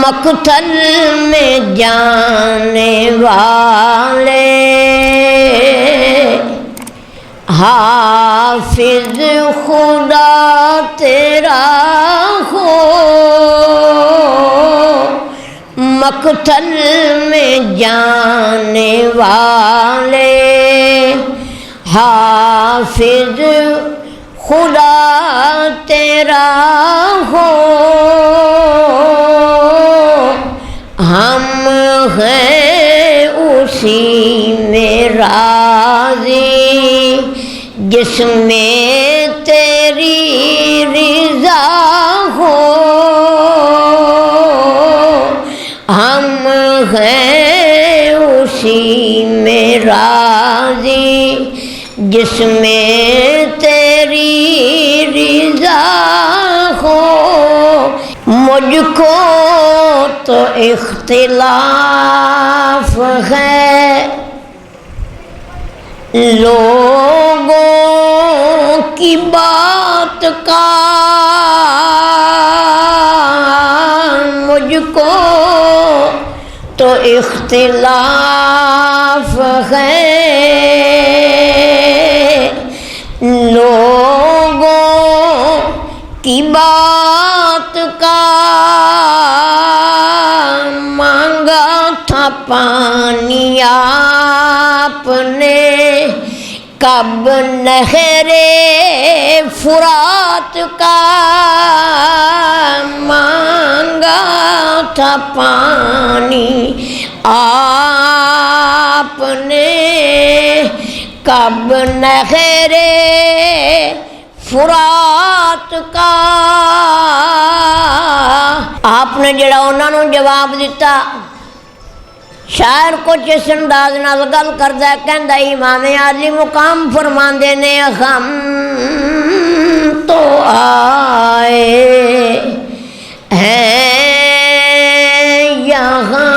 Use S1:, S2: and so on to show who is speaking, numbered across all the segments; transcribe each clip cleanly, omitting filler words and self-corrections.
S1: مقتل میں جانے والے حافظ خدا تیرا ہو، مقتل میں جانے والے حافظ خدا تیرا ہو، ہم ہیں اسی میں راضی جس میں تیری رضا ہو، ہم ہیں اسی میں راضی جس میں تیری رضا ہو۔ مجھ کو تو اختلاف ہے لوگوں کی بات کا، مجھ کو تو اختلاف ہے لوگوں کی بات کا، مانگا تھا پانی آپ نے کب نہر فرات کا، مانگا تھا پانی آپ نے کب نہر فرات کا، آپ نے جڑا انہاں نوں جواب دیتا، شاعر کچھ اس انداز نال گل کردا ہے، کہندا امام عالی مقام فرماندے نے ہم تو آئے ہیں یہاں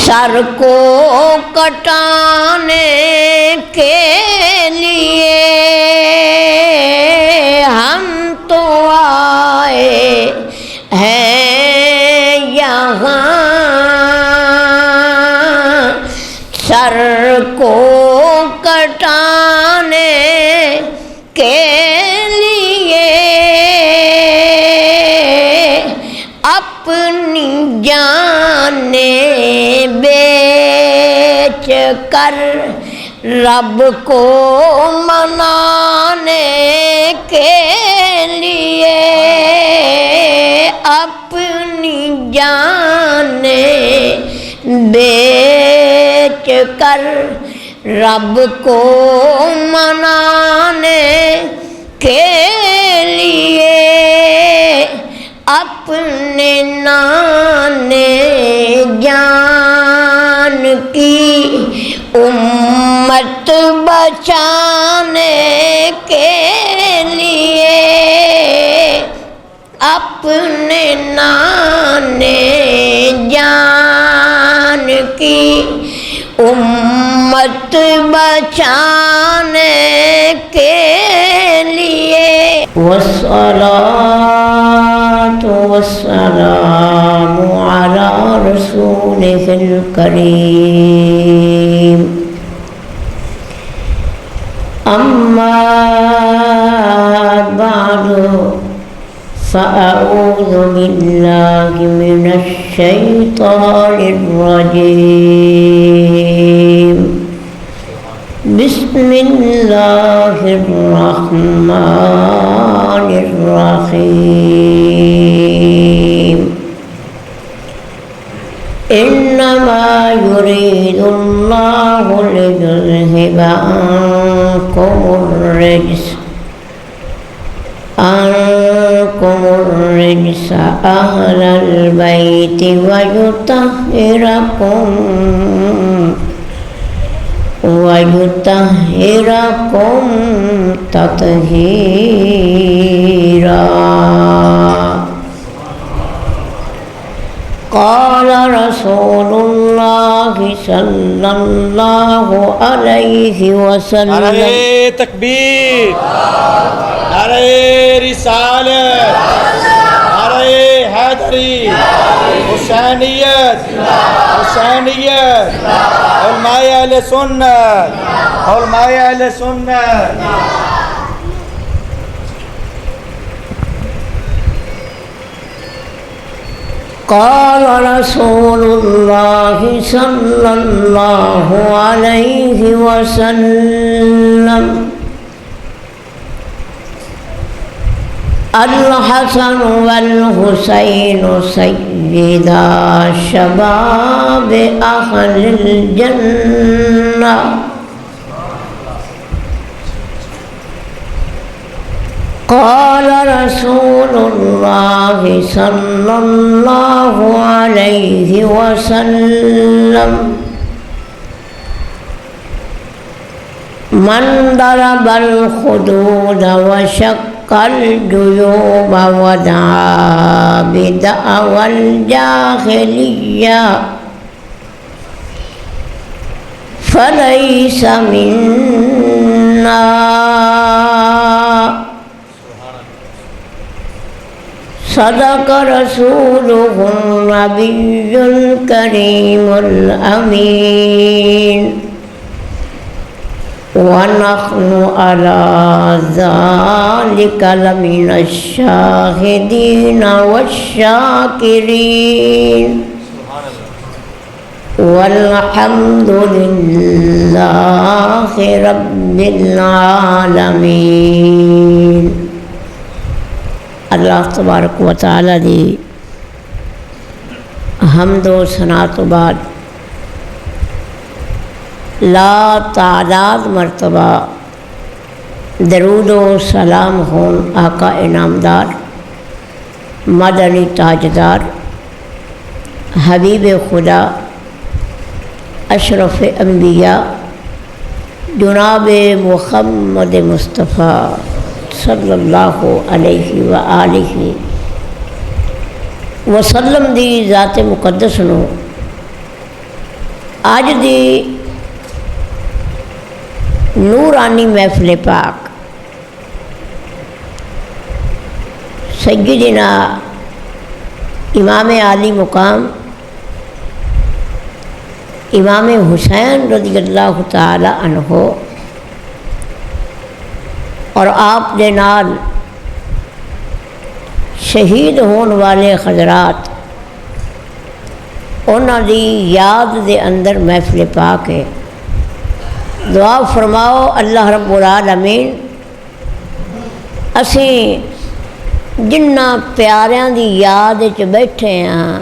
S1: سر کو کٹانے کے لیے، ہم تو آئے ہیں یہاں سر کو کٹانے کے لیے، اپنی جانیں بیچ کر رب کو منانے کے لیے، اپنی جانیں بیچ کر رب کو منانے کے لیے، اپنے نانے جان کی امت بچانے کے لیے، اپنے نانے جان کی امت بچانے کے لیے۔ والصلاة والسلام على رسوله الكريم، أما بعد فأعوذ بالله من الشيطان الرجيم، بسم الله الرحمن الرحيم، إنما يريد الله ليذهب عنكم الرجس أهل البيت ويطهركم تطهيرا۔ قال رسول الله صلى الله عليه وسلم،
S2: نعرہ تکبیر، نعرہ رسالت، نعرہ حیدری، حسینیت، حسینیت، علماء اہل سنت، علماء اہل سنت۔
S1: قال رسول اللہ صلی اللہ علیہ وسلم الحسن والحسین سیدا شباب اہل الجنہ۔ قال رسول اللہ صلی اللہ علیہ وسلم من ضرب الخدود وشق الجيوب ودعا بدعوى الجاهلية فليس منا۔ صدق رسوله النبي الكريم الأمين ونحن على ذلك لمن الشاهدين والشاكرين والحمد لله رب العالمين۔ اللہ تبارک و تعالی دی حمد و ثنا تو بعد لا تعداد مرتبہ درود و سلام ہون آقا انعامدار مدنی تاجدار حبیب خدا اشرف انبیاء جناب محمد مصطفیٰ صلی اللہ علیہ وآلہ وسلم دی ذات مقدس نو آج دی نورانی محفل پاک سیدنا امام عالی مقام امام حسین رضی اللہ تعالی عنہ اور آپ دے نال شہید ہون والے حضرات انہاں دی یاد دے اندر محفل پاک ہے۔ دعا فرماؤ اللہ رب العالمین اسی جنہ پیاریاں دی یاد وچ بیٹھے ہیں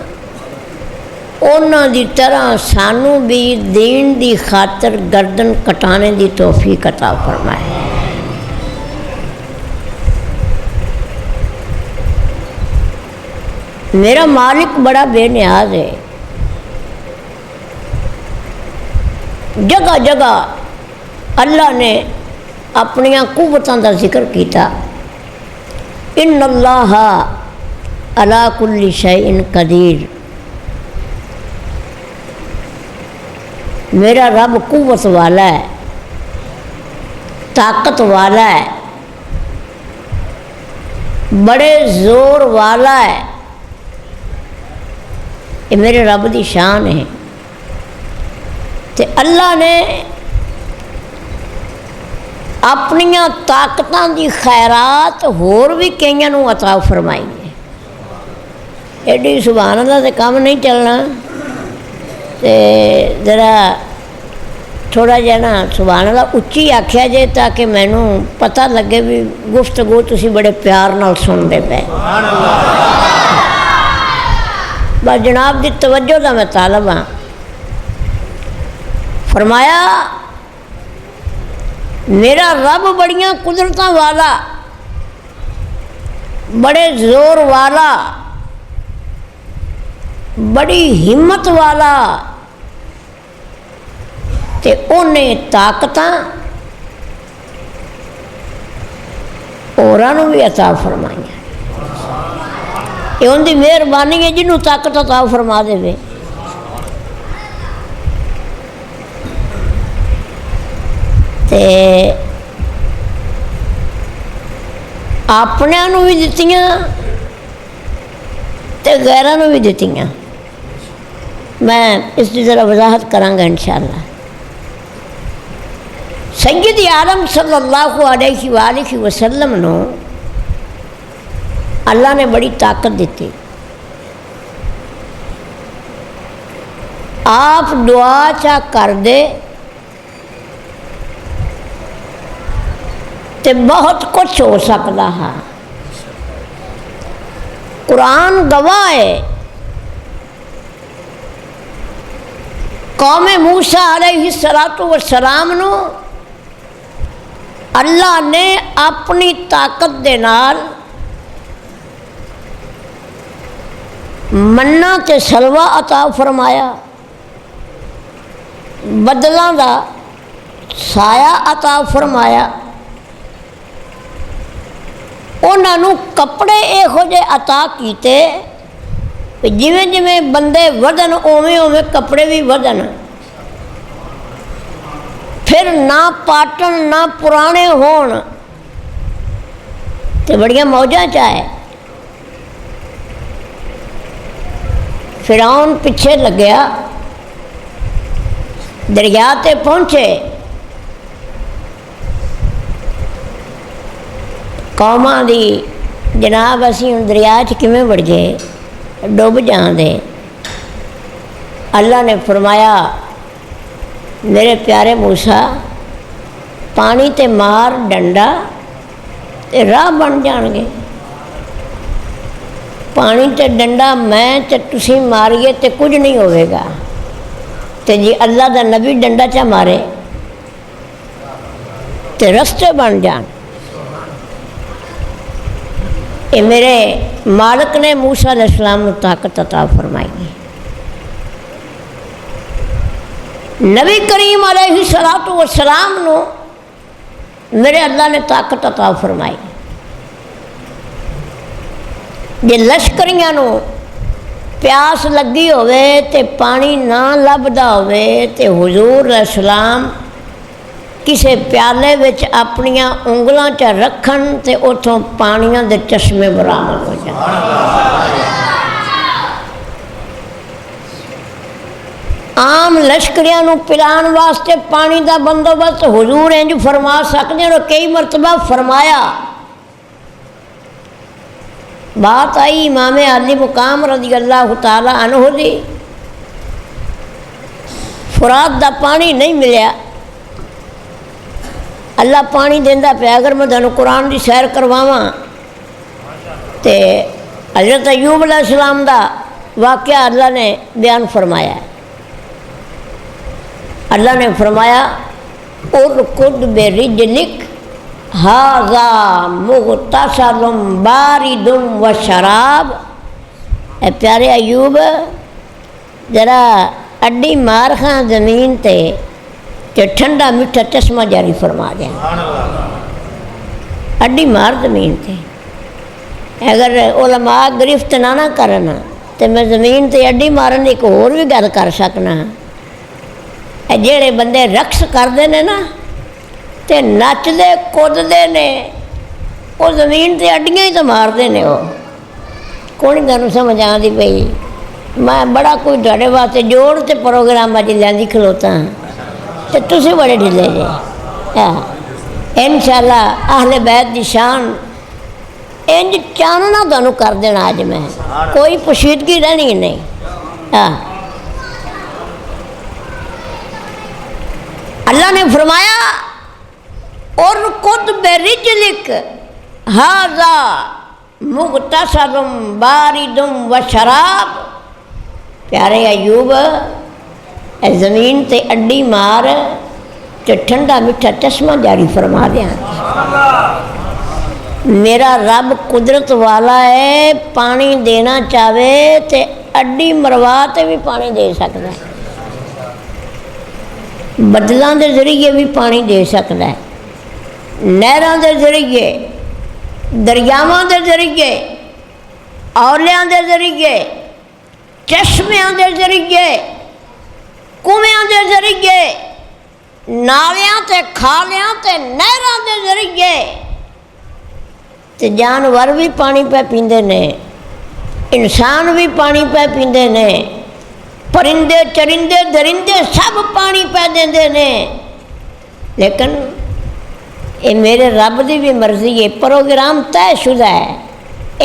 S1: انہاں دی طرح سانو بھی دین دی خاطر گردن کٹانے دی توفیق عطا فرمائے۔ میرا مالک بڑا بے نیاز ہے، جگہ جگہ اللہ نے اپنی قوتوں کا ذکر کیتا۔ ان اللہ علی کل شیء قدیر، میرا رب قوت والا ہے، طاقت والا ہے، بڑے زور والا ہے۔ یہ میرے رب دی شان ہے۔ تے اللہ نے اپنی طاقتاں دی خیرات ہور بھی کئیاں نوں عطا فرمائی ہے۔ ایڈی سبحان اللہ تے کام نہیں چلنا، تے ذرا تھوڑا جہا نا سبحان اللہ اچھی آکھیا جے تاکہ مینوں پتہ لگے بھی گفتگو تسی بڑے پیار نال سن دے پے۔ بس جناب دی توجہ دا میں طالب ہاں۔ فرمایا میرا رب بڑیاں قدرتاں والا، بڑے زور والا، بڑی ہمت والا، تے انہیں طاقتاں اوراں نوں بھی عطا فرمائیاں۔ یہ ان دی مہربانی ہے جنہوں طاقت عطا فرما دے وے۔ تے اپنیاں نوں بھی دتیاں تے غیراں نوں بھی دتیاں. میں اس کی ذرا وضاحت کراں گا انشاءاللہ. سید عالم صلی اللہ علیہ وآلہ وسلم نو اللہ نے بڑی طاقت دیتی. آپ دعا چا کر دے تے بہت کچھ ہو سکتا ہے. قرآن گواہ ہے. قوم موسیٰ علیہ السلام نو اللہ نے اپنی طاقت دے نال منّا تے سلوہ عطا فرمایا، بدلاں دا سایہ عطا فرمایا. انہاں نوں کپڑے یہو جے عطا کیتے جویں جویں بندے ودن اوویں اوویں کپڑے بھی ودن. پھر نہ پاٹن نہ پرانے ہون تے بڑیاں موجاں چاہے. فرعون پیچھے لگیا، دریا تے پہنچے. قوماں دی جناب اسی ہن دریا چ کیویں وڑ گئے، ڈب جان دے. اللہ نے فرمایا میرے پیارے موسیٰ پانی تے مار ڈنڈا تے راہ بن جان گے. پانی تے ڈنڈا میں تے تسی ماریے تے کچھ نہیں ہوئے گا. تے جی اللہ دا نبی ڈنڈا چا مارے تے رستے بن جان. یہ میرے مالک نے موسیٰ علیہ السلام کو طاقت عطا فرمائی. نبی کریم علیہ السلام نو میرے اللہ نے طاقت عطا فرمائی. جے لشکریاں نو پیاس لگی ہوئے تے پانی نہ لبدا ہوئے تے حضور علیہ السلام کسے پیالے وچ اپنیاں انگلاں چا رکھن تے اتھوں پانیاں دے چشمے برآمد ہو جان. عام لشکریاں نو پلان واسطے پانی دا بندوبست حضور انج فرما سکتے ہیں اور کئی مرتبہ فرمایا. بات آئی امام علی مقام رضی اللہ تعالی عنہ دی، فرات دا پانی نہیں ملیا. اللہ پانی دیندا پیا. اگر میں تانوں قرآن دی سیر کرواواں تے حضرت ایوب علیہ السلام دا واقعہ اللہ نے بیان فرمایا. اللہ نے فرمایا ارکض برجلک ھذا مغتسل بارد وشراب. اے پیارے ایوب ذرا اڈی مار خاں زمین تے کہ ٹھنڈا میٹھا چشمہ جاری فرما دیں. اڈی مار زمین تے. اگر علماء گرفت نہ کرنا تو میں زمین تے اڈی مارن ایک اور بھی گل کر سکنا. جڑے بندے رقص کرتے ہیں نا تے نچدے کودتے نے وہ زمین تے اڈیاں ہی تو مارتے ہیں. وہ کون تمہیں سمجھ آتی پئی. میں بڑا کوئی ڈاڑے واسطے جوڑ تے پروگرام اج لیندی کھلوتا ہاں تے تسی بڑے ڈھلے جے. انشاءاللہ اہل بیت دی شان انج چاننا تمہیں کر دینا. اج میں کوئی پوشیدگی رہنی نہیں. اللہ نے فرمایا ارکض برجلک ھذا مغتسل بارد وشراب. پیارے ایوب اے زمین تے اڈی مار تے ٹھنڈا میٹھا چشمہ جاری فرما دیا. میرا رب قدرت والا ہے. پانی دینا چاہے تے اڈی مروا تے بھی پانی دے سکتا ہے. بدلاں دے ذریعے بھی پانی دے سکتا ہے. نہراں دے ذریعے، دریاواں دے ذریعے، اولیاں دے ذریعے، چشمیاں دے ذریعے، کنویاں دے ذریعے، نالیاں تے کھالیاں تے نہراں دے ذریعے تے جانور بھی پانی پہ پیندے نے، انسان بھی پانی پہ پیندے نے، پرندے چرندے درندے سب پانی پہ دیندے نے، لیکن یہ میرے رب دی بھی مرضی ہے، پروگرام طے شدہ ہے،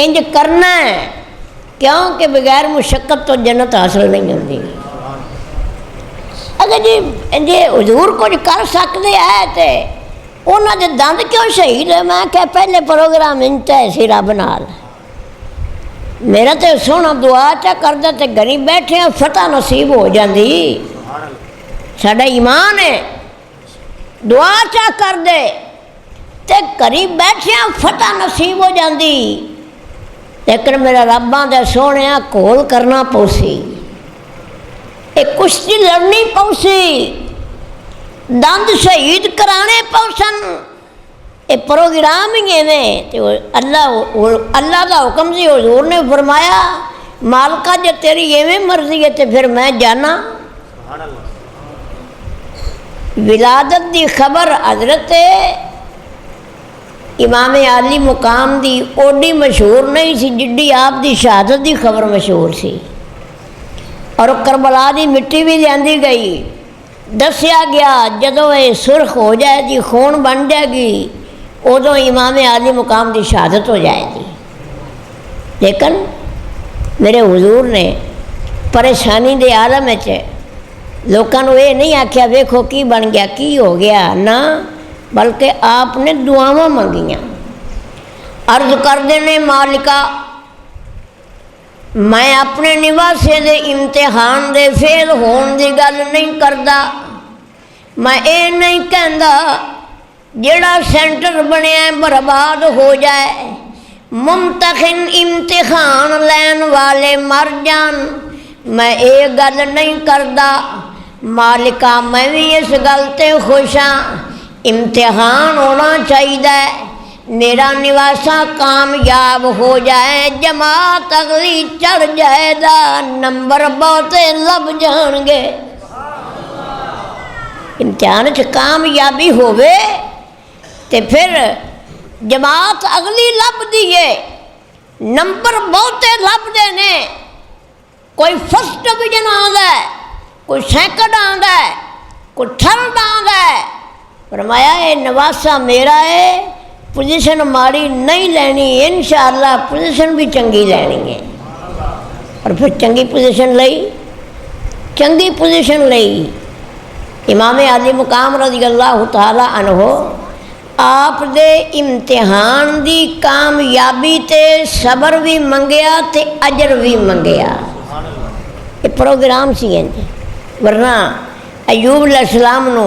S1: انج کرنا ہے، کیوں کہ بغیر مشقت تو جنت حاصل نہیں ہوتی۔ اگر جی حضور کچھ کر سکتے ہے تے انہاں دے دند کیوں شہید ہے؟ میں کہ پہلے پروگرام انتا ہے سی رب نال، میرا تے سونا دعا چا کردا تے گھری بیٹھے ہیں فتح نصیب ہو جاندی، ساڈا ایمان ہے، دعا چا کر دے تے گھری بیٹھے ہیں فتح نصیب ہو جاندی، لیکن میرا رباں دے سونے کول کرنا پوسی، ایک کشتی لڑنی پوسی، دند شہید کرانے پوسن، یہ پروگرام ہی ایویں اللہ کا حکم سی، حضور نے فرمایا مالکا جے تیری ایویں مرضی ہے تو پھر میں جانا۔ ولادت دی خبر حضرت امام عالی مقام دی اوڈی مشہور نہیں سی جڈی آپ دی شہادت دی خبر مشہور سی، اور کربلا دی مٹی بھی لیاندی گئی، دسیا گیا جدوں یہ سرخ ہو جائے گی خون بن جائے گی ادوں امام عالی مقام دی شہادت ہو جائے گی، لیکن میرے حضور نے پریشانی دے عالم لوگوں کو یہ نہیں آکھیا ویکھو کی بن گیا کی ہو گیا، نہ بلکہ آپ نے دعاواں منگیاں، عرض کردے نے مالکا میں اپنے نواسے دے امتحان دے فیل ہون دی گل نہیں کردا، میں اے نہیں کہندا جڑا سینٹر بنیا برباد ہو جائے، ممتحن امتحان لین والے مر جان، میں اے گل نہیں کردا، مالکا میں بھی اس گل تے خوش ہاں، امتحان ہونا چاہیے، میرا نواسا کامیاب ہو جائے، جماعت اگلی چڑھ جائے دا، نمبر بہتے لب جان گے، امتحان چ کامیابی ہوئے تے پھر جماعت اگلی لب دیے، نمبر بہتے لب دے نے، کوئی فرسٹ ڈویژن آندا ہے، کوئی سیکنڈ آندا ہے، کوئی تھرڈ آندا ہے، فرمایا اے نواسا میرا ہے، پوزیشن ماڑی نہیں لینی، انشاءاللہ پوزیشن بھی چنگی لینی ہے، اور پھر چنگی پوزیشن لئی امام عالی مقام رضی اللہ تعالی عنہ آپ دے امتحان دی کامیابی تے صبر بھی منگیا تے اجر بھی منگیا، یہ پروگرام سی انج، ورنہ ایوب علیہ السلام نو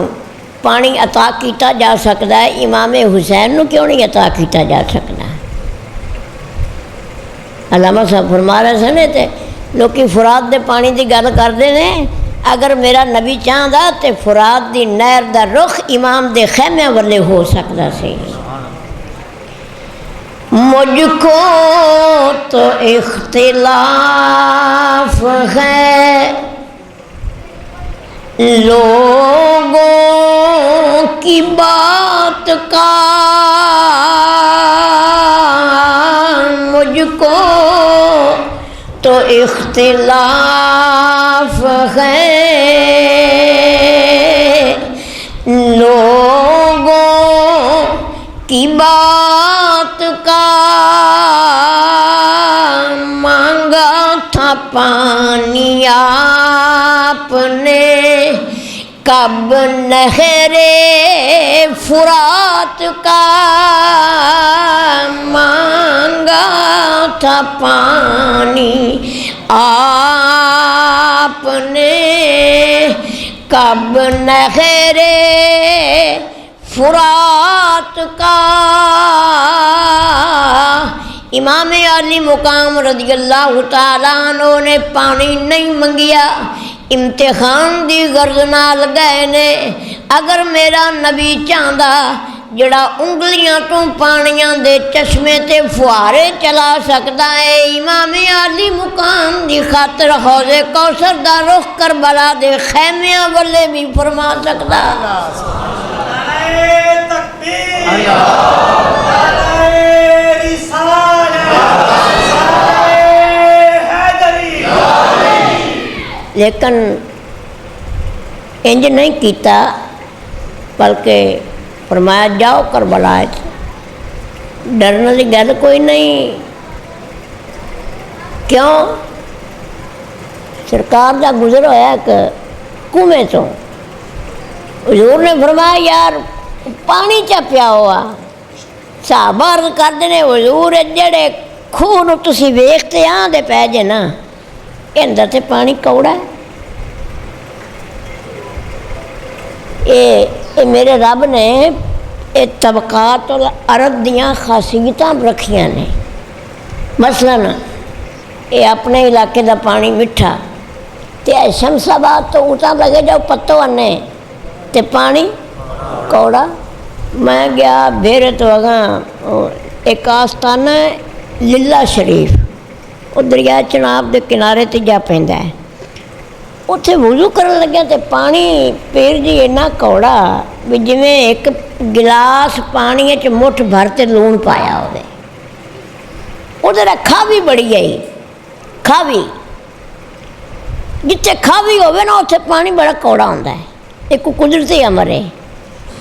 S1: پانی عطا کیتا جا سکتا ہے، امام حسین نو کیوں نہیں عطا کیتا جا سکتا؟ علامہ صاحب فرما رہے سنے تے لوکی فرات دے پانی دی گل کردے نے، اگر میرا نبی چاہتا تے فرات دی نہر دا رخ امام دے خیمے والے ہو سکتا سی۔ مجھ کو تو اختلاف ہے لوگوں کی بات کا، مجھ کو تو اختلاف ہے لوگوں کی بات کا، مانگا تھا پانی آپ نے کب نہر فرات کا، مانگا تھا پانی آپ نے کب نہر فرات کا۔ امام عالی مقام رضی اللہ تعالیٰ عنہ نے پانی نہیں منگیا، امتحان دی غرض نال گئے نے، اگر میرا نبی چاہتا جڑا انگلیاں تو پانیاں دے چشمے تے فوارے چلا سکتا ہے، امام عالی مقام دی خاطر حوض کوثر دا رخ کربلا دے خیمیاں والے بھی فرما سکتا۔
S2: نعرہ تکبیر، نعرہ رسالت۔
S1: لیکن انج نہیں کیتا، بلکہ فرمایا جاؤ کربلا، ڈرنے کی گل کوئی نہیں۔ کیوں؟ سرکار دا گزر ہویا ایک کنویں تو، حضور نے فرمایا یار پانی چا پیا ہوا، صحابہ عرض کرتے ہیں حضور جڑے خوہ نو تسی ویکھتے آندے پے جے نا، اندر تے پانی کوڑا ہے۔ اے میرے رب نے اے طبقات الارض دیاں خاصیتاں رکھیاں نے۔ مثلاً اے اپنے علاقے دا پانی میٹھا، تے شمس آباد تو اتنا لگے جاؤ پتو انے تے پانی کوڑا۔ میں گیا بھیرے تو اگاں ایک آستانہ ہے للہ شریف، وہ دریا چناب دے کنارے تے جا پیندا ہے، اتنے وضو کرن لگیا تے پانی پیر جی اینا کوڑا بھی جویں ایک گلاس پانی چ مٹھ بھر تے لون پایا ہوئے۔ ادھر کھاوی بڑی آئی، کھاوی جتنے کھاوی ہوئے نا اتنے پانی بڑا کوڑا ہوتا ہے، ایک قدرتی امر ہے۔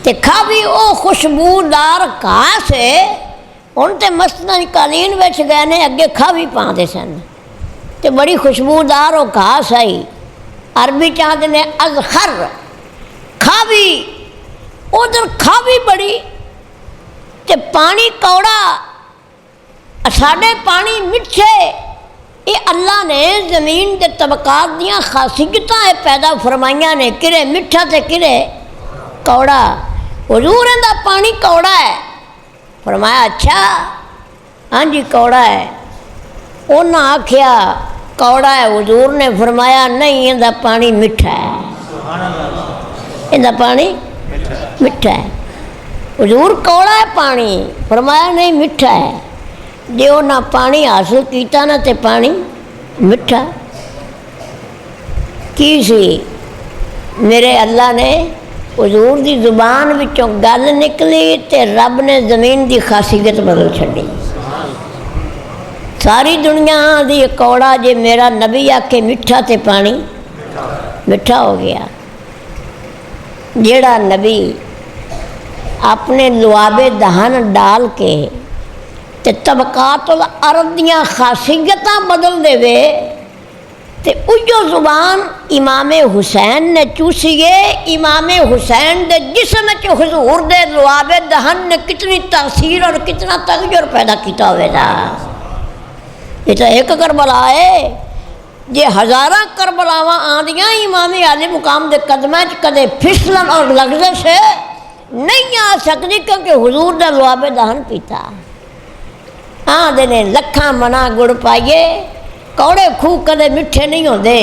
S1: تے کھاوی او خوشبودار گھاس ہے، ہن تے مسجد قالین وچ گئے نے اگے کھاوی پاندے سن تے بڑی خوشبودار او گھاس آئی، عربی چاہتے نے ازخر کھاوی، ادھر کھاوی بڑی تے پانی کوڑا، ساڈے پانی میٹھے۔ یہ اللہ نے زمین کے طبقات دیاں خاصیتاں پیدا فرمائیاں نے، کرے میٹھا تے کرے کوڑا۔ حضور دا پانی کوڑا ہے، فرمایا اچھا ہاں جی کوڑا ہے۔ انہاں آکھیا کوڑا ہے، حضور نے فرمایا نہیں یہ پانی میٹھا ہے، یہ پانی میٹھا ہے۔ حضور کوڑا ہے پانی، فرمایا نہیں میٹھا ہے۔ جی انہاں پانی حاصل کیتا نا تے پانی میٹھا کی سی؟ میرے اللہ نے حضور دی زبان وچوں گل نکلی تے رب نے زمین دی خاصیت بدل چھڈی۔ ساری دنیا دی کوڑا جے میرا نبی آکے میٹھا تے پانی میٹھا ہو گیا۔ جیڑا نبی اپنے لعاب دہن ڈال کے تے طبقات الارض دیاں خاصیتاں بدل دے وے تے اوہو زبان امام حسین نے چوسیے۔ امام حسین دے جسم وچ حضور دے لعاب دہن نے کتنی تاثیر اور کتنا تغیر پیدا کیتا ہوئے دا۔ یہ تو ایک کربلا ہے، جے ہزاراں کربلاواں آندیاں امام عالی مقام دے قدمیں کدے پھسلن اور لغزش نہیں آ سکتی، کیونکہ حضور دا لعاب دہن پیتا۔ آندے نے لکھاں منا گڑ پائیے، کوڑے خوہ کدے میٹھے نہیں ہوندے،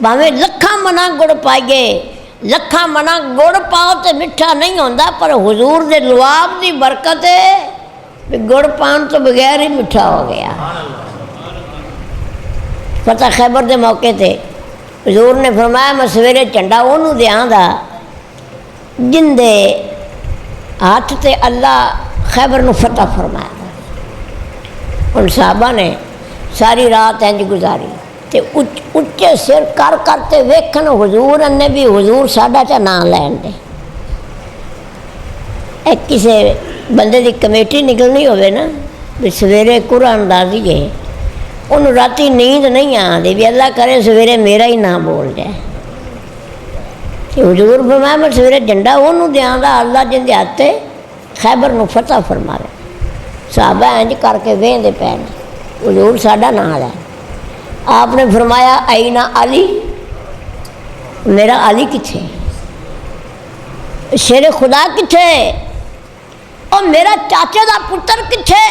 S1: بھاویں لکھاں منا گڑ پائیے، لکھاں منا گڑ پاؤ تے میٹھا نہیں ہوندا، پر حضور دے لعاب دی برکت ہے گڑ پان تو بغیر ہی میٹھا ہو گیا۔ فتح خیبر دے موقع تے حضور نے فرمایا میں سویرے جھنڈا انہوں دیاں دا جن دے ہاتھ تے اللہ خیبر نو فتح فرمایا۔ ان صحابہ نے ساری رات انج گزاری تے اچھے سر کر کرتے ویکھن حضور نے بھی حضور ساڈا چا نام لین دے۔ ایک کسے بندے دی کمیٹی نکلنی ہوئے نا بھی سویرے قرآن اندازی ہے، انہوں راتی نیند نہیں آتی بھی اللہ کرے سویرے میرا ہی نام بول جائے۔ حضور فرمایا میں سویرے جھنڈا انہوں دیاں دا اللہ جن دے ہاتھے خیبر نو فتح فرماوے۔ صحابہ انج کر کے ویندے پے نے، حضور ساڈا نام ہے۔ آپ نے فرمایا اینا علی، میرا علی کتھے، شیر خدا کتھے، اور میرا چاچے دا پتر کتھے؟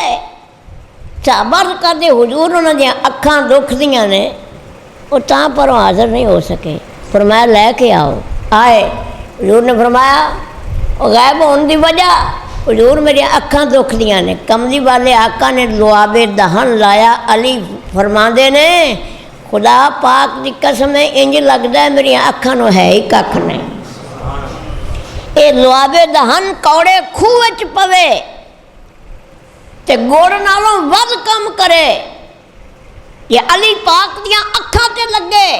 S1: صحابہ کر دے حضور انہوں نے اکھاں دکھ دیاں نے، وہ تاں پروں حاضر نہیں ہو سکے۔ فرمایا لے کے آؤ، آئے۔ حضور نے فرمایا غائب ہونے دی وجہ، حضور میری اکھاں دکھ دیاں نے۔ کملی والے آقا نے لعاب دہن لایا، علی فرماندے نے خدا پاک دی قسم ہے انج لگدا ہے میری اکھاں نو ہے ہی ککھ نہیں۔ اے لعاب دہن کوڑے خوہ وچ پوے تے گڑ نالوں ود کم کرے، یہ علی پاک دیاں اکھاں تے لگے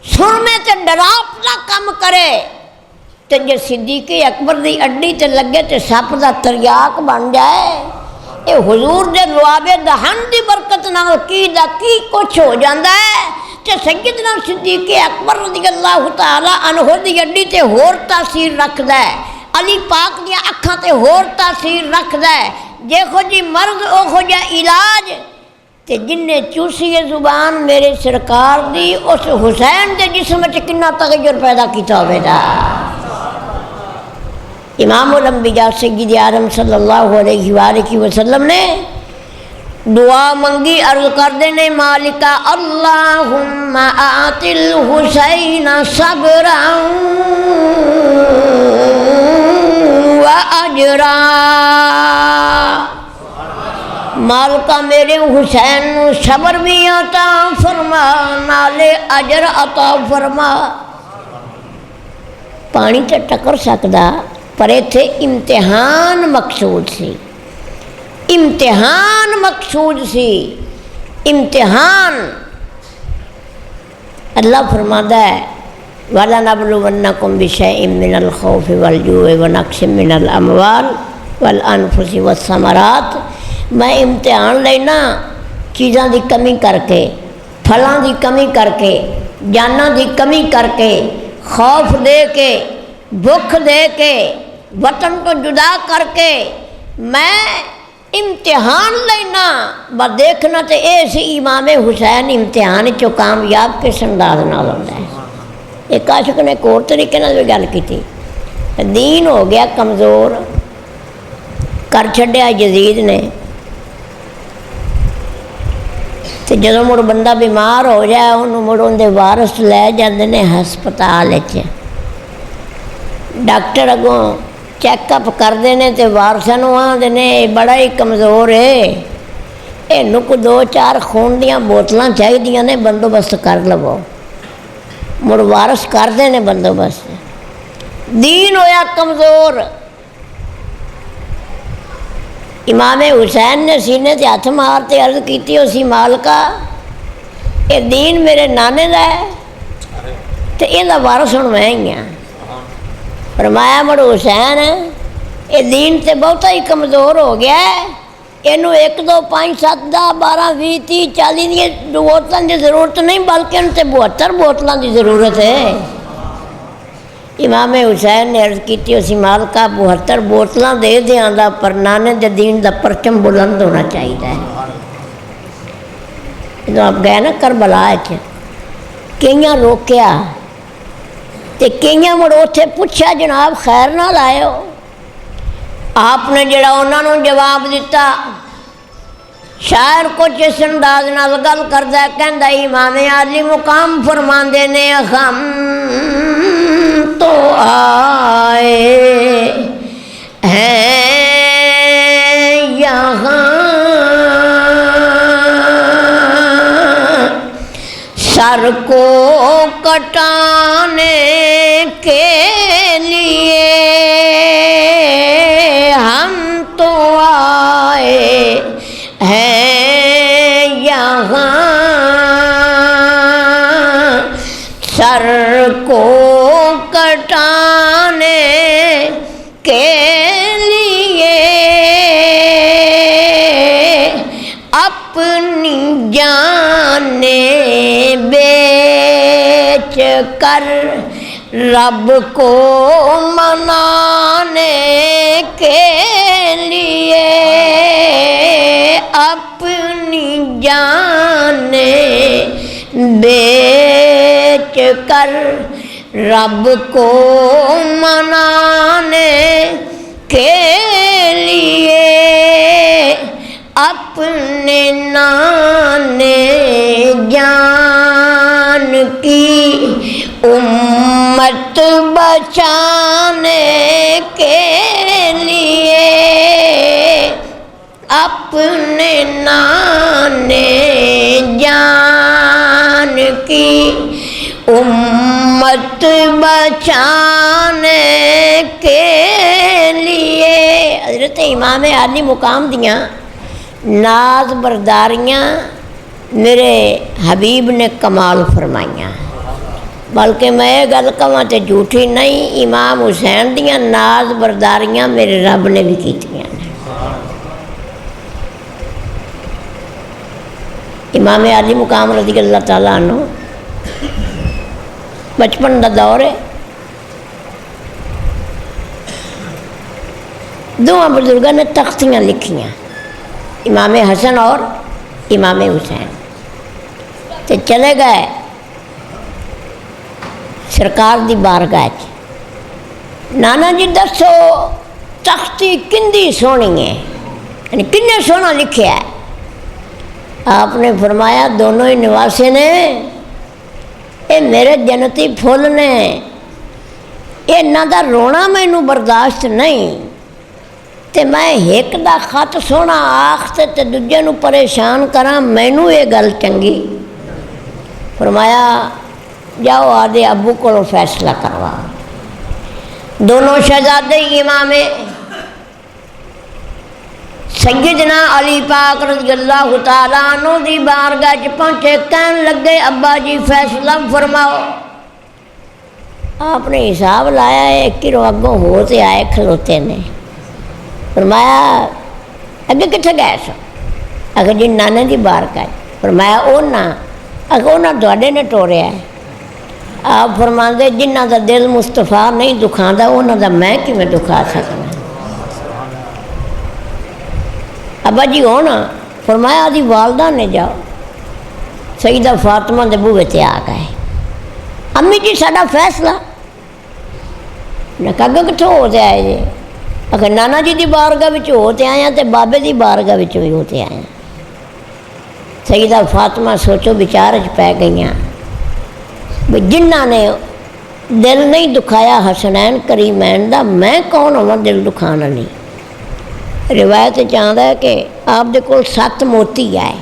S1: سرمے تے ڈراپلا کم کرے تے جے صدیق اکبر دی اڈی تے لگے تے سپ دا تریاک بن جائے، اے حضور دے لعابے دہن دی برکت نال کی دا کی کچھ ہو جاندا ہے تے سیدنا صدیق اکبر رضی اللہ تعالی عنہ دی اڈی تے ہور تاثیر رکھدا ہے، علی پاک دی اکھاں تے ہور تاثیر رکھدا ہے، جیہو جی مرض اوہو جا علاج تے جن نے چوسی زبان میرے سرکار دی اس حسین دے جسم وچ کنا تغیر پیدا کیتا ہوئے دا۔ امام الانبیاء سید اعظم صلی اللہ علیہ وآلہ وسلم نے دعا منگی، عرض کر دینے مالکا اللہم آت الحسین صبرا و اجرا، مالکا میرے حسین نو صبر بھی عطا فرما نالے اجر عطا فرما۔ پانی تے ٹکر سکدا پر ایتھے امتحان مقصود سی، امتحان مقصود سی، امتحان۔ اللہ فرماتا ہے وَلَنَبْلُوَنَّكُمْ بِشَيْءٍ مِّنَ الْخَوْفِ وَالْجُوعِ وَنَقْصٍ مِّنَ الْأَمْوَالِ وَالْأَنفُسِ وَالثَّمَرَاتِ، میں امتحان لینا چیزاں دی کمی کر کے، پھلاں دی کمی کر کے، جاناں دی کمی کر کے، خوف دے کے، بھوک دے کے، وطن تو جدا کر کے میں امتحان لینا۔ بس دیکھنا تے اے سی امام حسین امتحان چو کامیاب کس انداز نال ہوندا ہے۔ ایک عاشق نے ایک اور طریقے نال بھی گل کیتی، دین ہو گیا کمزور، کر چھڈیا یزید نے، تے جدوں مڑ بندہ بیمار ہو جائے انہوں مڑ اندے وارث لے جاندے نے ہسپتال وچ، ڈاکٹر اگوں چیک اپ کردے نے تے وارثاں نوں آندے نے بڑا ہی کمزور ہے، اینوں کو 2-4 خون دیاں بوتلاں چاہیدیاں نے، بندوبست کر لو۔ مڑ وارث کردے نے بندوبست، دین ہویا کمزور۔ امام حسین نے سینے تے ہاتھ مارتے عرض کیتی اسی مالکا اے دین میرے نانے دا ہے تے اے دا وارث ہن میں ہی ہاں۔ فرمایا مڑ حسین اے دین تے بہتا ہی کمزور ہو گیا ہے، اینوں 1 2 5 7 10 12 20 30 40 دی بوتلاں دی ضرورت نہیں بلکہ ان تے 72 بوتلاں دی ضرورت ہے۔ امام حسین نے عرض کیتی اسی مالکا 72 بوتلاں دے دیاں دا، پر نانے دے دین دا پرچم بلند ہونا چاہیے۔ جدوں آپ گئے نا کربلا وچ، کئیاں روکیا تے کئیاں مڑ اوتھے پوچھا جناب خیر نال آئے ہو؟ آپ نے جڑا انہاں نوں جواب دیتا، شاعر کچھ اس انداز نال گل کردا کہندا امام عالی مقام فرماندے نے ہم تو آئے ہیں یہاں سر کو کٹانے کے لیے، ہم تو آئے ہیں یہاں سر کو کٹانے کے لیے، اپنی جانیں بیچ کر رب کو منانے کے لیے، اپنی جانیں بیچ کر رب کو منانے کے لیے، اپنے نانے جان کی امت بچانے کے لیے، اپنے نانے جان کی امت بچانے کے لیے۔ حضرت امام عالی مقام دیاں ناز برداریاں میرے حبیب نے کمال فرمائیاں، بلکہ میں یہ گل کہاں تے جھوٹھی نہیں، امام حسین دیاں ناز برداریاں میرے رب نے بھی کیتیاں نے۔ امام علی مقام رضی اللہ تعالیٰ عنہ بچپن دا دور ہے، دونوں بزرگوں نے تختیاں لکھیاں، امام حسن اور امام حسین، تے چلے گئے سرکار دی بارگاہ چ، نانا جی دسو تختی کندی سونی ہے، یعنی کنے سونا لکھیا ہے؟ آپ نے فرمایا دونوں ہی نواسے نے، اے میرے جنتی پھول نے، انہاں دا رونا مینوں برداشت نہیں، تے میں ایک دا خط سونا آختے تے دوجے نو پریشان کراں، مینوں یہ گل چنگی؟ فرمایا جاؤ آدھے ابو کو فیصلہ کروا۔ دونوں شہزادے امام سیدنا علی پاک رضی اللہ تعالیٰ عنہ دی بارگاہ چ پہنچے، کہن لگے ابا جی فیصلہ فرماؤ۔ آپ نے حساب لایا ہے کہ اگوں ہوتے آئے کھلوتے نے، فرمایا اگے کتنے گئے سو؟ اگر جی نانے دی بارگاہ، فرمایا اونا تواڈے نے ٹوریا ہے۔ آپ فرماندے جنہ دا دل مصطفیٰ نہیں دکھاندا انہاں دا میں کیویں دکھا سکنا؟ ابا جی ہونا؟ فرمایا آدھی والدہ نے جاؤ، سیدہ فاطمہ دے بوئے تے آ گئے، امی جی ساڈا فیصلہ۔ میں کہا اگے کتھوں ہوتے آئے جی؟ اگر نانا جی دی بارگاہ وچ ہوتے آیا تے بابے دی بارگاہ وچ بھی ہوتے آیا۔ سیدہ فاطمہ سوچو بچار چ پی گئیاں، جنہ نے دل نہیں دکھایا حسنین کریمین دا، میں کون ہوں دل دکھانا نہیں؟ روایت چاہتا ہے کہ آپ دے کول 7 موتی آئے،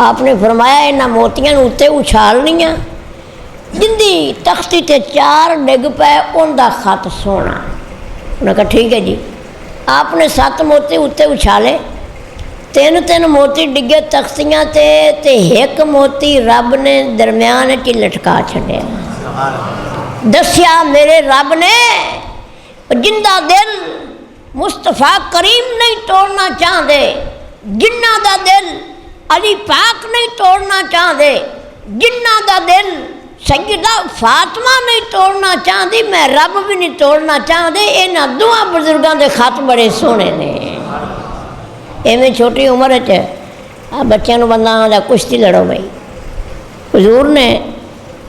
S1: آپ نے فرمایا انہاں موتیاں اتنے اچھالنیاں، جندی تختی تے 4 ڈگ پے ان دا خط سونا۔ انہوں نے کہا ٹھیک ہے جی۔ آپ نے 7 موتی اتنے اچھالے، 3 موتی ڈگے تختیاں تے 1 موتی رب نے درمیان چ لٹکا چھڈیا۔ دسیا میرے رب نے جندہ دل مصطفیٰ کریم نہیں توڑنا چاہتے، جنہ دا دل علی پاک نہیں توڑنا چاہتے، جنہ دا دل سیدہ فاطمہ نہیں توڑنا چاہتی، میں رب بھی نہیں توڑنا چاہتے۔ انہاں دونوں بزرگاں دے خط بڑے سونے نے۔ ایویں چھوٹی عمر بچوں نو بندہ آندا کشتی لڑو بھائی، حضور نے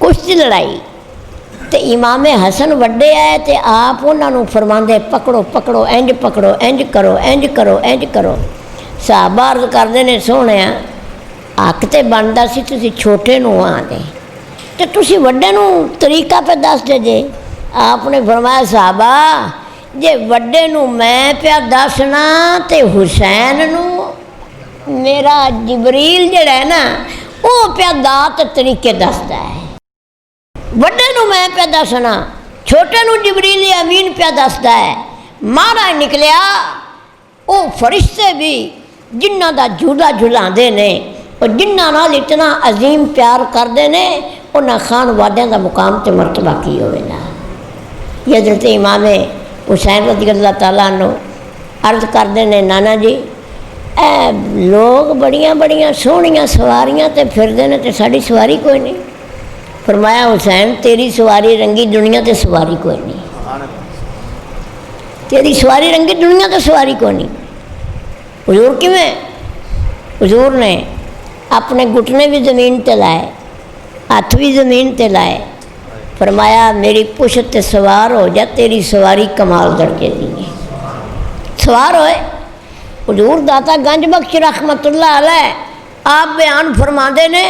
S1: کشتی لڑائی تے امام حسن وڈے آئے تے آپ انہاں نو فرماندے پکڑو پکڑو، انج پکڑو، انج کرو، انج کرو، انج کرو۔ صحابہ عرض کردے نے سونیا حق تے بندا سی تسی چھوٹے نو آندے تے تسی وڈے نو طریقہ پہ دس دے جے۔ آپ نے فرمایا صحابہ جے وڈے نو میں پیا دسنا تے حسین نو میرا جبریل جڑا ہے نا وہ پیا دات طریقے دستا ہے، وڈے نو میں پیا دسنا، چھوٹے نو جبریل امین پیا دستا ہے۔ مارا نکلیا وہ فرشتے بھی جنہ دا جھولا جھلاندے نے اور جنہ نال اتنا عظیم پیار کردے نے انہاں خان وادیاں دا مقام تے مرتبہ کی ہوئے نا۔ یہ حضرت امام حسین رضی اللہ تعالیٰ عنہ عرض کردے نے نانا جی اے لوگ بڑیاں بڑیاں سونیاں سواریاں تے پھردے نے تے ساڈی سواری کوئی نہیں۔ فرمایا حسین تیری سواری رنگی دنیا تے سواری کوئی نہیں، تیری سواری رنگی دنیا تے سواری کوئی نہیں۔ حضور کیویں؟ حضور نے اپنے گھٹنے بھی زمین تے لائے، ہاتھ بھی زمین تے لائے، فرمایا میری پشت تے سوار ہو جا، تیری سواری کمال درجے دی ہے۔ سوار ہوئے حضور داتا گنج بخش رحمت اللہ علیہ آپ بیان فرماندے نے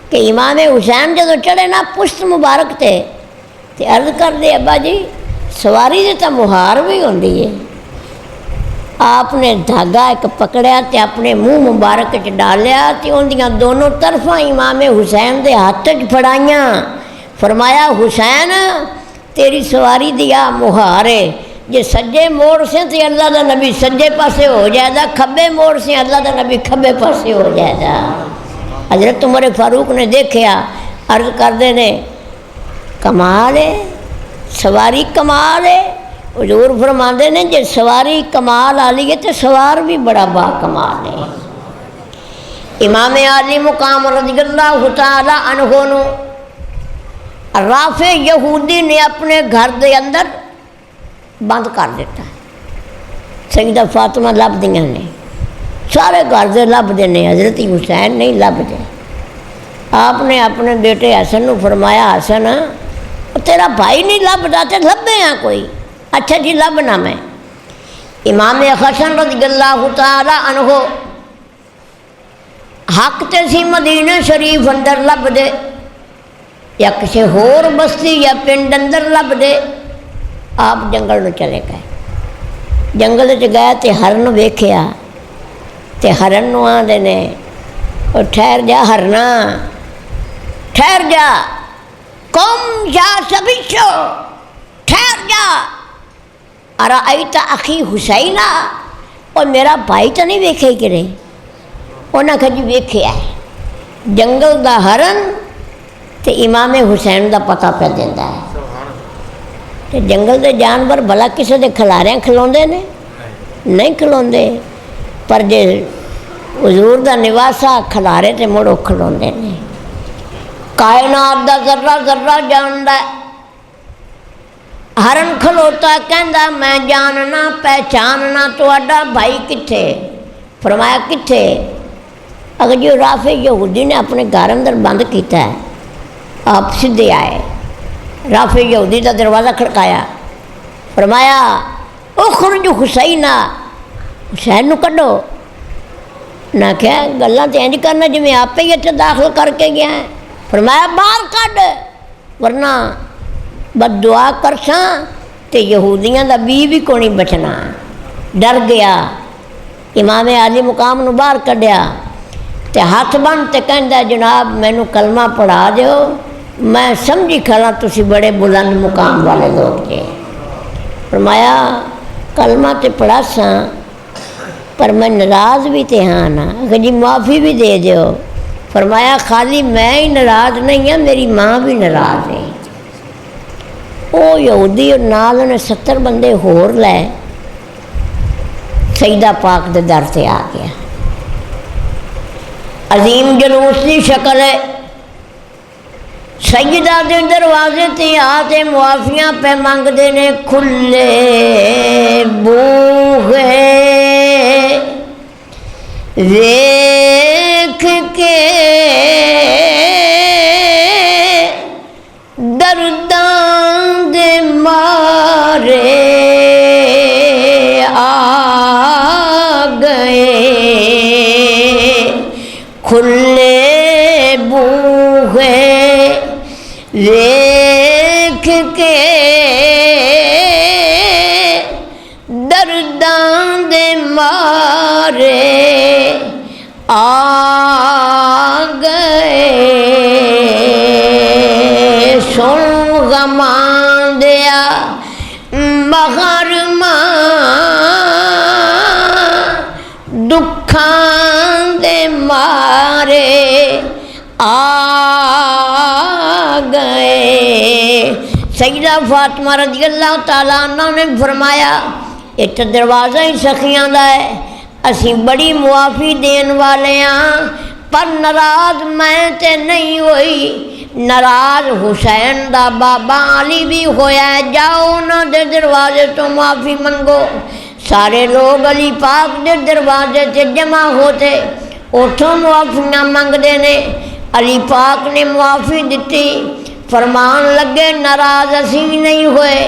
S1: کہ امام حسین جدو چڑھے نا پشت مبارک تے عرض کر دے ابا جی سواری دے تا مہار بھی ہوندی ہے۔ آپ نے دھاگا ایک پکڑیا تے اپنے منہ مبارک چ ڈالیا تے اندیاں دونوں طرفاں امام حسین دے ہاتھ چ پھڑائیاں، فرمایا حسین تیری سواری دیا مہار ہے، جے سجے موڑ سے تے اللہ دا نبی سجے پاسے ہو جائے گا، کھبے موڑ سے اللہ دا نبی کھبے پاسے ہو جائے گا۔ حضرت عمر فاروق نے دیکھیا، عرض کردے نے کمال ہے، سواری کمال ہے۔ حضور فرماندے نے جے سواری کمال والی ہے تو سوار بھی بڑا با کمال ہے۔ امام عالی مقام رضی اللہ تعالی عنہ نو رافع یہودی نے اپنے گھر دے اندر بند کر دیتا ہے۔ سیدہ فاطمہ لب دیاں نے، سارے گھر دے لب دے نے، حضرت حسین نہیں لب دے۔ آپ نے اپنے بیٹے حسن نو فرمایا، حسن تیرا بھائی نہیں لبدا تے لبے ہاں کوئی؟ اچھا جی لبنا میں۔ امام حسن رضی اللہ تعالی عنہ حق تے سی مدینہ شریف اندر لب دے یا کسی ہور بستی یا پنڈ اندر لب دے، آپ جنگل میں چلے گئے۔ جنگل وچ گئے تے ہرن ویکھیا تے ہرن نو آندے نے او ٹھہر جا ہرنا، ٹھہر جا، قم یا سبیشو، ٹھہر جا، ارائیت اخی حسینہ، اور میرا بھائی تو نہیں ویکھے کرے؟ انہاں کہا جی ویکھیا ہے۔ جنگل دا ہرن تے امام حسین دا پتہ پہ دیندا ہے۔ تے جنگل دے جانور بھلا کسے دے کھلاریاں کھلوندے نے؟ نہیں کھلوندے، پر جے حضور دا نواسا کھلارے تے مڑو کھلوندے نے۔ کائنات دا ذرہ ذرہ جاندا ہے۔ ہرن کھلوتا کہندا میں جاننا پہچاننا تہاڈا بھائی کتھے؟ فرمایا کتھے؟ اگر جو رافع یہودی نے اپنے گھر اندر بند کیتا ہے، آپ سیدھے آئے، رافع یہودی کا دروازہ کھڑکایا، فرمایا اخرج حسینہ، حسین نو کڈو۔ نہ کیا گلاں تے انج کرنا جی میں آپ ہی اتنے داخل کر کے گیا ہے۔ فرمایا باہر کڈ ورنہ بد دعا کرساں تے یہودیاں دا بھی کو نہیں بچنا۔ ڈر گیا، امام عالی مقام نو باہر کڈیا تے ہاتھ بن تے کہندا جناب مینوں کلمہ پڑھا دیو، میں سمجھی کھڑا تسی بڑے بلند مقام والے لوگ جے۔ فرمایا کلمہ تے پڑھا ساں پر میں ناراض بھی تے ہاں نا، کہ جی معافی بھی دے دیو۔ فرمایا خالی میں ہی ناراض نہیں ہاں، میری ماں بھی ناراض ہے۔ او یہودی اور نال نے 70 بندے ہور لے سیدہ پاک دے در تے آ گیا۔ عظیم جلوس دی شکل ہے، سیدہ دے دروازے تے آتے معافیاں پہ منگدے نے، کھلے بوہے ویکھ کے درداں دے مارے آ گئے، کھلے بوہے ویکھ کے درداں دے مارے آ گئے، سن غماں دیا محرماں دکھاں دے مارے آ گئے۔ سیدہ فاطمہ رضی اللہ تعالیٰ عنہ نے فرمایا ایک دروازہ ہی سخیاں دا ہے، اسی بڑی معافی دین والے ہاں، پر ناراض میں تے نہیں ہوئی، ناراض حسین دا بابا علی بھی ہویا ہے، جاؤ انہاں دے دروازے تو معافی منگو۔ سارے لوگ علی پاک دے دروازے تے جمع ہوتے، اتھوں معافیاں منگدے نے۔ علی پاک نے معافی دیتی، فرمان لگے ناراض اسی نہیں ہوئے،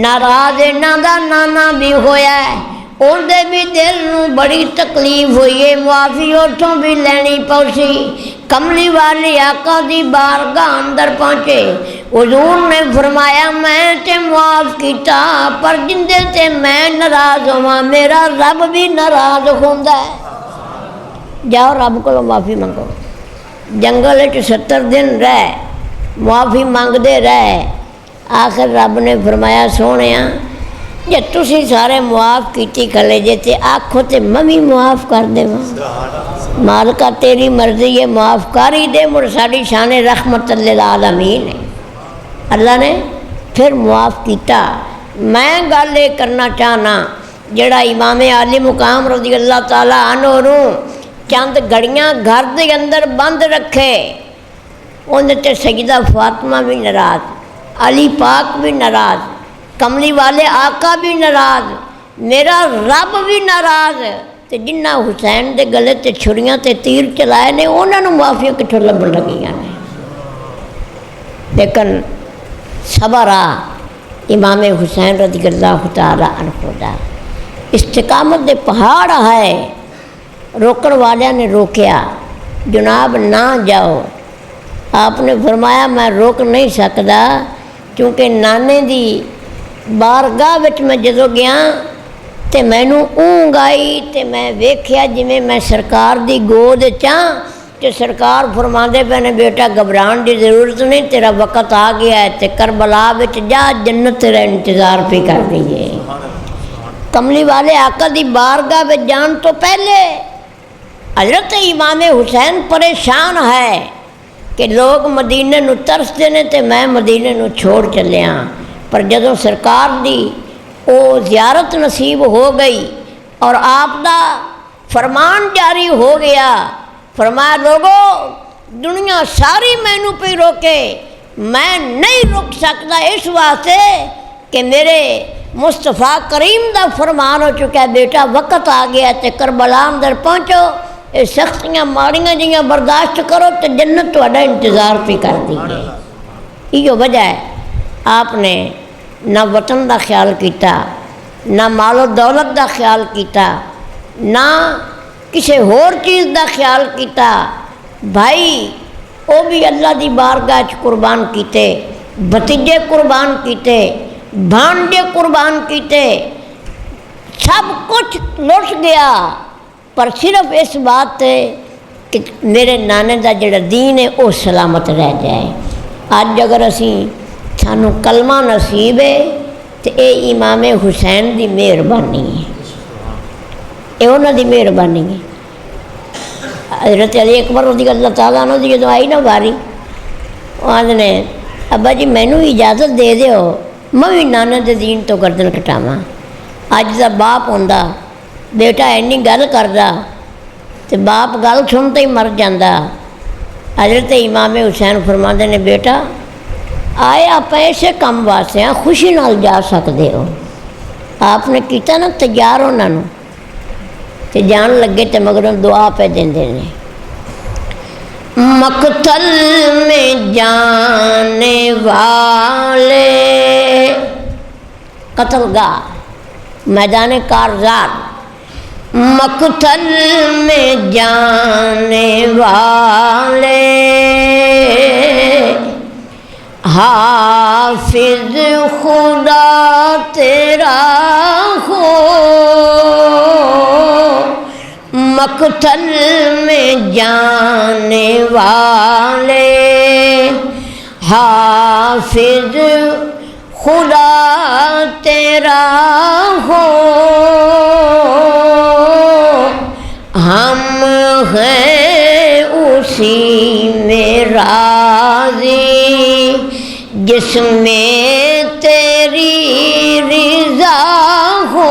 S1: ناراض انہاں دا نانا بھی ہویا ہے، ان دے بھی دل نو بڑی تکلیف ہوئی ہے، معافی اتھوں بھی لینی پوسی۔ کملی والی آقا دی بارگاہ اندر پہنچے، حضور نے فرمایا میں تے معاف کیتا، پر جندے تے میں ناراض ہوا میرا رب بھی ناراض ہوندا ہے، جاؤ رب کو معافی منگو۔ جنگل 70 دن رہے، معافی منگدے رہے، آخر رب نے فرمایا سونیا جے تسی سارے معاف کیتی کھلے جے تے آکھو تے ممی معاف کر دے، مالکہ تیری مرضی ہے معاف کر ہی دے، مڑ ساڑی شان رحمت للعالمین ہے۔ اللہ نے پھر معاف کیتا۔ میں گل یہ کرنا چاہنا جڑا امام عالی مقام رضی اللہ تعالیٰ عنہ نوں چند گھڑیاں گھر دے اندر بند رکھے، اندر تے سیدہ فاطمہ بھی ناراض، علی پاک بھی ناراض، کملی والے آقا بھی ناراض، میرا رب بھی ناراض، تے جنہ حسین دے گلے تے چھریاں تے تیر چلائے نے انہاں نوں معافیاں کتھوں لبن لگیاں نے۔ لیکن صبر آ امام حسین رضی اللہ تعالیٰ عنہ دا، استقامت دے پہاڑ ہے، روکن والیاں نے روکیا، جناب نہ جاؤ۔ آپ نے فرمایا میں روک نہیں سکتا، کیونکہ نانے دی بارگاہ وچ میں جدوں گیا تے مینوں اونگ آئی تے میں ویکھیا جویں میں سرکار دی گود چاں کہ سرکار فرماندے پے نے بیٹا گھبران دی ضرورت نہیں، تیرا وقت آ گیا ہے تے کربلا وچ جا، جنت تیرا انتظار پہ کر دیجیے۔ کملی والے آقا دی بارگاہ وچ جان تو پہلے حضرت امام حسین پریشان ہے کہ لوگ مدینے نو ترسدے نے تے میں مدینے نو چھوڑ چلیاں، پر جدوں سرکار دی او زیارت نصیب ہو گئی اور آپ دا فرمان جاری ہو گیا، فرمایا لوگو دنیا ساری مینوں پہ روکے، میں نہیں رک سکتا اس واسطے کہ میرے مصطفیٰ کریم دا فرمان ہو چکا ہے، بیٹا وقت آ گیا تے کربلا اندر پہنچو، یہ سختیاں ماڑیاں جیاں برداشت کرو تے جنت تہاڈا انتظار پہ کر دی گئی۔ یہ وجہ ہے آپ نے نہ وطن دا خیال کیتا، نہ مال و دولت دا خیال کیتا، نہ کسی ہور چیز دا خیال کیتا، بھائی وہ بھی اللہ دی بارگاہ چ قربان کیتے، بھتیجے قربان کیتے، بھانجے قربان کیتے، سب کچھ لٹ گیا، پر صرف اس بات تے کہ میرے نانے دا جڑا دین ہے وہ سلامت رہ جائے۔ اج اگر اسی سانو کلمہ نصیب ہے تو اے امام حسین دی مہربانی ہے، اے انہاں دی مہربانی ہے۔ حضرت علی اکبر رضی اللہ تعالیٰ عنہ دی جدوں آئی نا واری، وہ آدھے نے ابا جی مینوں اجازت دے دیو میں بھی نانے دے دین تو گردن کٹاواں۔ اج دا باپ ہوندا بیٹا اینی گل کردا تے باپ گل سنتے ہی مر جاندا۔ حضرت امام حسین فرماندے نے بیٹا آئے آپ ایسے کام واسطے ہیں، خوشی نال جا سکتے ہو۔ آپ نے کیتا نا تیار انہاں نوں تے جان لگے تے مگروں دعا پہ دیندے نے، مقتل میں جانے والے، قتل گاہ میدان کارزار، مقتل میں جانے والے حافظ خدا تیرا ہو، مقتل میں جانے والے حافظ خدا تیرا ہو، ہم ہیں اسی میں راضی جس میں تیری رضا ہو،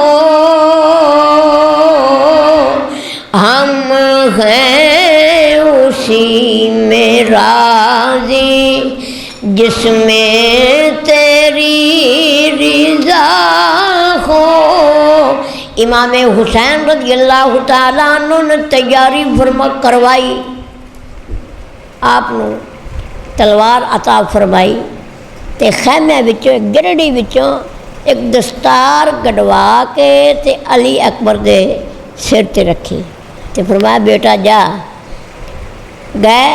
S1: ہم ہیں اسی میں راضی جس میں تیری رضا ہو۔ امام حسین رضی اللہ تعالیٰ عنہ نے تیاری فرما کروائی، آپ نے تلوار عطا فرمائی تے خیمے وچوں گرڑی وچوں ایک دستار گڑوا کے تے علی اکبر دے سر تے رکھی تے فرمایا بیٹا جا۔ گئے،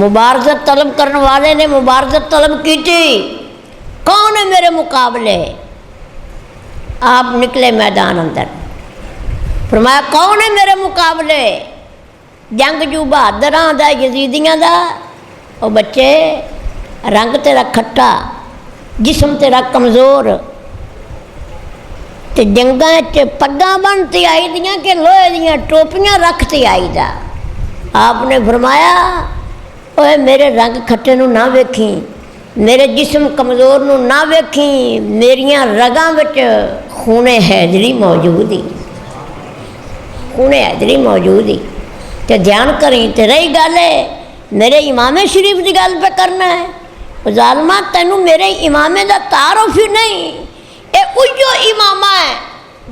S1: مبارزت طلب کرنے والے نے مبارزت طلب کی تھی، کون ہے میرے مقابلے؟ آپ نکلے میدان اندر، فرمایا کون ہے میرے مقابلے؟ جنگجو بہادراں دا یزیدیاں دا، او بچے رنگ تیرا کھٹا، جسم تیرا کمزور، تے جنگاں چ پگاں بنتی آئی دیاں کہ لوہے دیاں ٹوپیاں رکھتی آئی دا۔ آپ نے فرمایا اوے میرے رنگ کھٹے نو نہ ویکھیں، میرے جسم کمزور نو نہ ویکھی، میریاں رگاں وچ خون حیدری موجود ہی، خون حیدری موجود ہی۔ تے دھیان کریں تے رہی گل ہے میرے امام شریف دی گل پہ کرنا ہے، ظالمہ تینوں میرے امامے دا تعارف ہی نہیں، اے اوہو امامہ ہے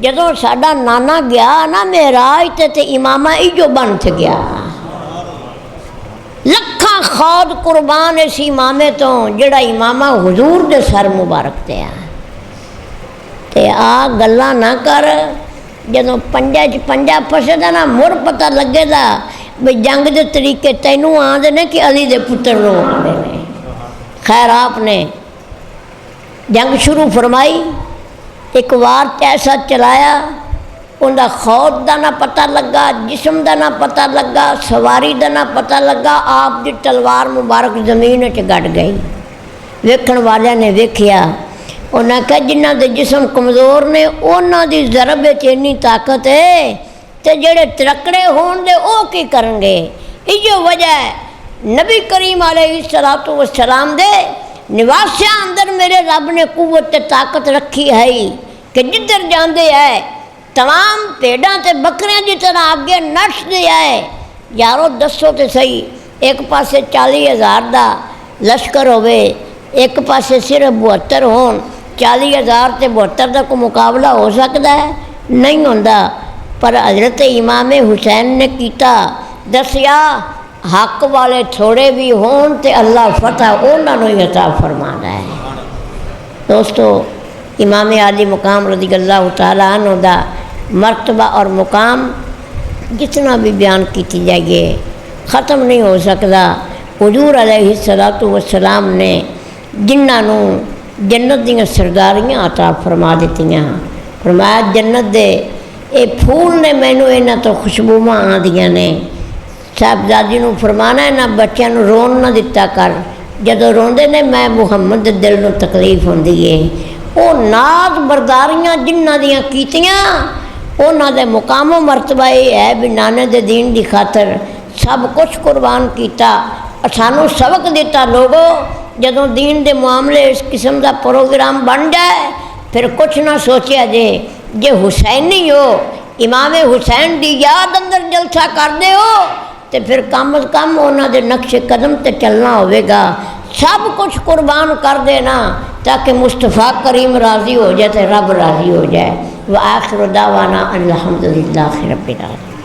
S1: جدوں ساڈا نانا گیا نا معراج تے امامہ ایجو بن تے گیا، لکھاں خود قربان اس امامے تو جڑا امامہ حضور دے سر مبارک تے آ تے آ گلاں نہ کر، جدوں پنجا پسے دا نا مڑ پتہ لگے دا بھئی جنگ دے طریقے تینوں آندے نے کہ علی دے پتر روک دے نے۔ خیر آپ نے جنگ شروع فرمائی، ایک وار ایسا چلایا ان دا خود دا نہ پتہ لگا، جسم دا نہ پتہ لگا، سواری دا نہ پتہ لگا، آپ دی تلوار مبارک زمین وچ گڑ گئی۔ ویکھن والے نے ویکھیا، انہاں کہا جنہاں دے جسم کمزور نے انہاں دی ضرب وچ اتنی طاقت ہے تے جڑے ترکڑے ہون دے او کی کرن گے۔ ایو وجہ ہے نبی کریم علیہ السلام دے نواسیاں اندر میرے رب نے قوت تے طاقت رکھی ہے کہ جدھر جاندے ہے تمام پیڑاں تے بکریاں دی طرح آگے نش دیا ہے۔ یارو دسو تے صحیح، ایک پاسے 40,000 دا لشکر ہوئے، ایک پاسے صرف 72 ہون، 40,000 تے 72 دا کو مقابلہ ہو سکتا ہے؟ نہیں ہوندا۔ پر حضرت امام حسین نے کیتا، دسیا حق والے تھوڑے بھی ہون تے اللہ فتح انہاں نوں ہی عطا فرمانا ہے۔ دوستو امام عالی مقام رضی اللہ تعالیٰ عنہ دا مرتبہ اور مقام جتنا بھی بیان کیتی جائے ختم نہیں ہو سکتا۔ حضور علیہ السلام نے جنہاں نوں جنت دیاں سرداریاں عطا فرما دیتیاں، فرمایا جنت دے اے پھول نے مینوں انہاں تو خوشبوواں آندیاں نے۔ صاحبزادی نوں فرمانا ہے نہ بچیاں نوں رون نہ دتا کر، جدوں روندے نے میں محمد دے دل نوں تکلیف ہوندی ہے۔ او ناز برداریاں جنہاں دیاں کیتیاں انہاں دے مقام و مرتبہ یہ ہے بھی نانے دے دین دی خاطر سب کچھ قربان کیتا۔ سانوں سبق دیتا لوگو جدوں دین دے معاملے اس قسم دا پروگرام بن جائے پھر کچھ نہ سوچیا جے حسینی ہو امام حسین دی یاد اندر جلسہ کر دے ہو تے پھر کم از کم انہاں دے نقش قدم تے چلنا ہوئے گا، سب کچھ قربان کر دینا تاکہ مصطفیٰ کریم راضی ہو جائے تے رب راضی ہو جائے۔ وآخر دعوانا الحمدللہ رب العالمین۔